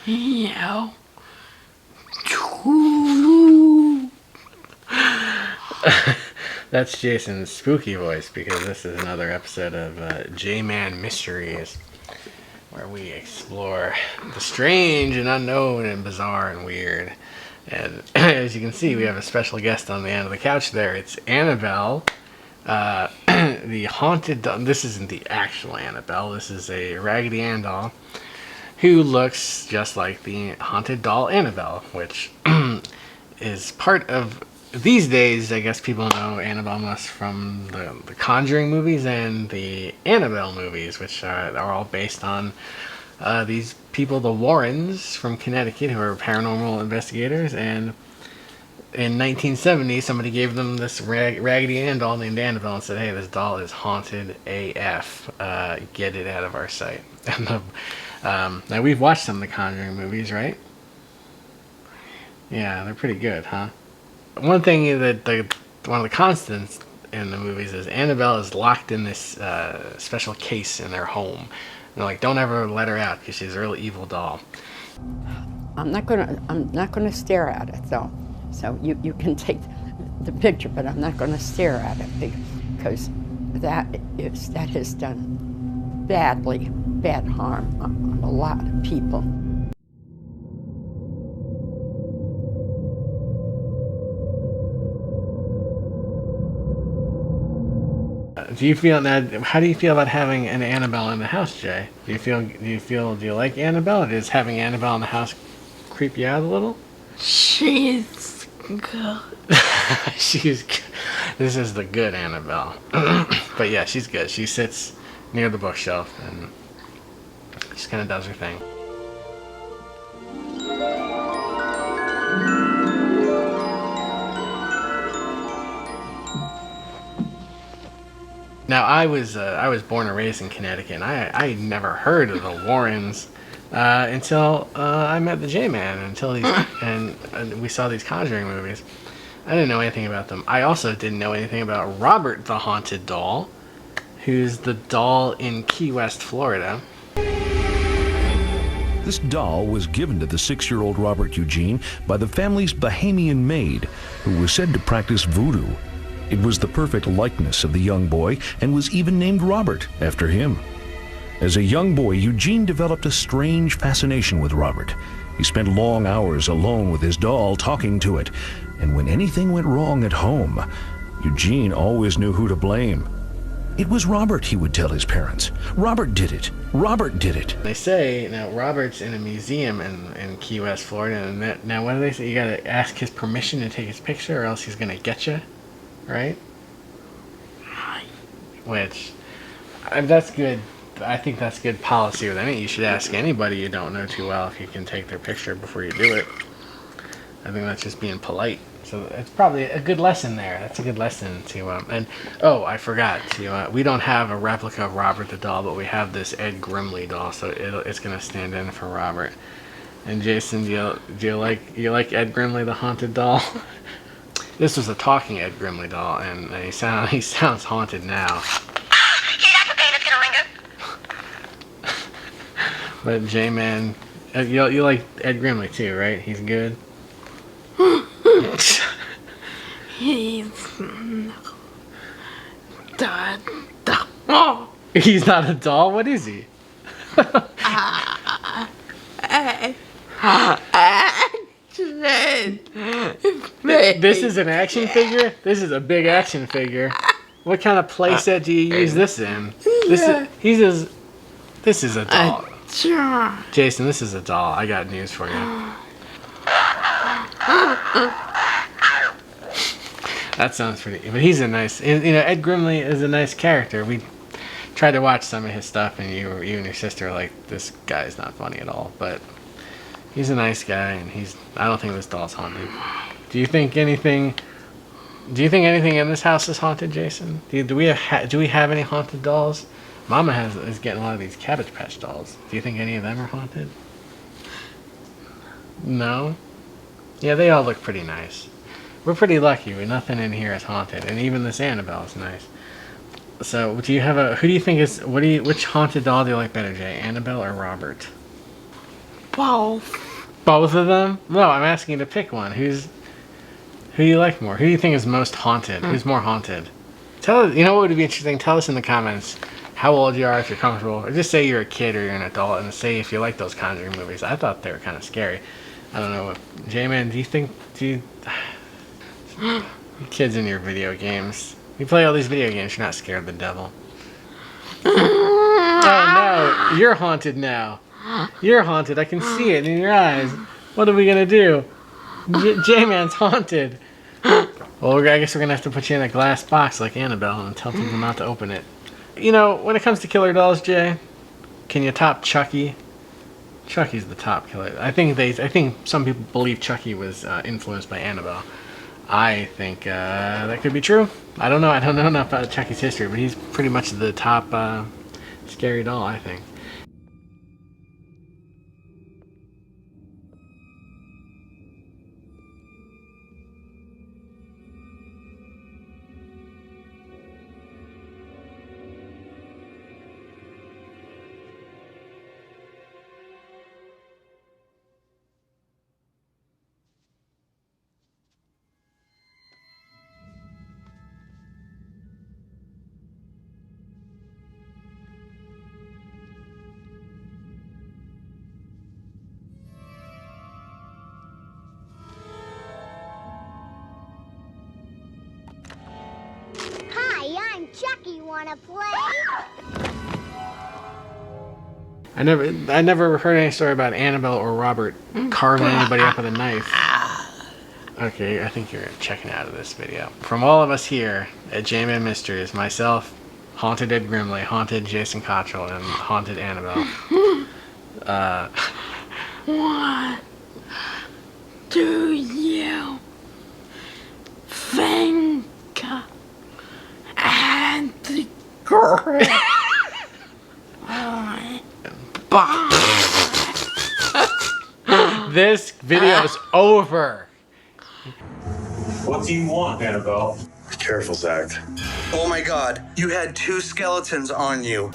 Meow. That's Jason's spooky voice because this is another episode of J-Man Mysteries, where we explore the strange and unknown and bizarre and weird. And as you can see, we have a special guest on the end of the couch there. It's Annabelle, the haunted doll. This isn't the actual Annabelle. This is a Raggedy Ann doll who looks just like the haunted doll Annabelle, which is part of... These days, I guess people know Annabelle most from the Conjuring movies and the Annabelle movies, which are all based on these people, the Warrens from Connecticut, who are paranormal investigators. And in 1970, somebody gave them this Raggedy Ann doll named Annabelle and said, "Hey, this doll is haunted AF. Get it out of our sight." And now, we've watched some of the Conjuring movies, right? Yeah, they're pretty good, huh? One thing that one of the constants in the movies is Annabelle is locked in this special case in their home. And they're like, don't ever let her out because she's a real evil doll. I'm not gonna stare at it though. So you can take the picture, but I'm not gonna stare at it because that has done bad harm on a lot of people. Do you feel that? How do you feel about having an Annabelle in the house, Jay? Do you like Annabelle? Or does having Annabelle in the house creep you out a little? She's good. This is the good Annabelle. But yeah, she's good. She sits near the bookshelf and just kind of does her thing. Now, I was born and raised in Connecticut, and I never heard of the Warrens until I met the J-Man, and we saw these Conjuring movies. I didn't know anything about them. I also didn't know anything about Robert the Haunted Doll, who's the doll in Key West, Florida. This doll was given to the 6-year-old Robert Eugene by the family's Bahamian maid, who was said to practice voodoo. It was the perfect likeness of the young boy and was even named Robert after him. As a young boy, Eugene developed a strange fascination with Robert. He spent long hours alone with his doll, talking to it. And when anything went wrong at home, Eugene always knew who to blame. It was Robert, he would tell his parents. Robert did it. Robert did it. They say, now, Robert's in a museum in Key West, Florida, and now what do they say? You gotta ask his permission to take his picture or else he's gonna get you. Right? Which, that's good. I think that's good policy with any. You should ask anybody you don't know too well if you can take their picture before you do it. I think that's just being polite. So it's probably a good lesson there. That's a good lesson to and oh, I forgot to we don't have a replica of Robert the doll, but we have this Ed Grimley doll, so it's gonna stand in for Robert. And Jason, do you like Ed Grimley the haunted doll? This was a talking Ed Grimley doll, and he sounds haunted now. But J-Man, you like Ed Grimley too, right? He's good. He's not a doll. He's not a doll? What is he? This is an action figure? This is a big action figure. What kind of playset do you use this in? This is a doll. Jason, this is a doll. I got news for you. That sounds pretty... But he's a nice... Ed Grimley is a nice character. We tried to watch some of his stuff, and you and your sister are like, this guy's not funny at all. But he's a nice guy, and I don't think this doll's haunted. Do you think anything in this house is haunted, Jason? Do we have any haunted dolls? Mama is getting a lot of these Cabbage Patch dolls. Do you think any of them are haunted? No? Yeah, they all look pretty nice. We're pretty lucky. Nothing in here is haunted, and even this Annabelle is nice. So, who do you think is... which haunted doll do you like better, Jay? Annabelle or Robert? Both. Both of them? No, I'm asking you to pick one. Who do you like more? Who do you think is most haunted? Who's more haunted? Tell us. You know what would be interesting? Tell us in the comments how old you are, if you're comfortable, or just say you're a kid or you're an adult, and say if you like those Conjuring movies. I thought they were kind of scary. I don't know. J-Man, do you kids in your video games? You play all these video games. You're not scared of the devil. Oh no, you're haunted now. You're haunted. I can see it in your eyes. What are we gonna do? J-Man's haunted. Well, I guess we're gonna have to put you in a glass box like Annabelle and tell people not to open it. You know, when it comes to killer dolls, Jay, can you top Chucky? Chucky's the top killer. I think some people believe Chucky was influenced by Annabelle. I think that could be true. I don't know enough about Chucky's history, but he's pretty much the top scary doll, I think. Hi, I'm Chucky. Wanna play? I never heard any story about Annabelle or Robert carving anybody up with a knife. Okay, I think you're checking out of this video. From all of us here at J-Man Mysteries, myself, Haunted Ed Grimley, Haunted Jason Cottrell, and Haunted Annabelle. What do you think? And the girl. This video's over. What do you want, Annabelle? Careful, Zach. Oh my god, you had 2 skeletons on you.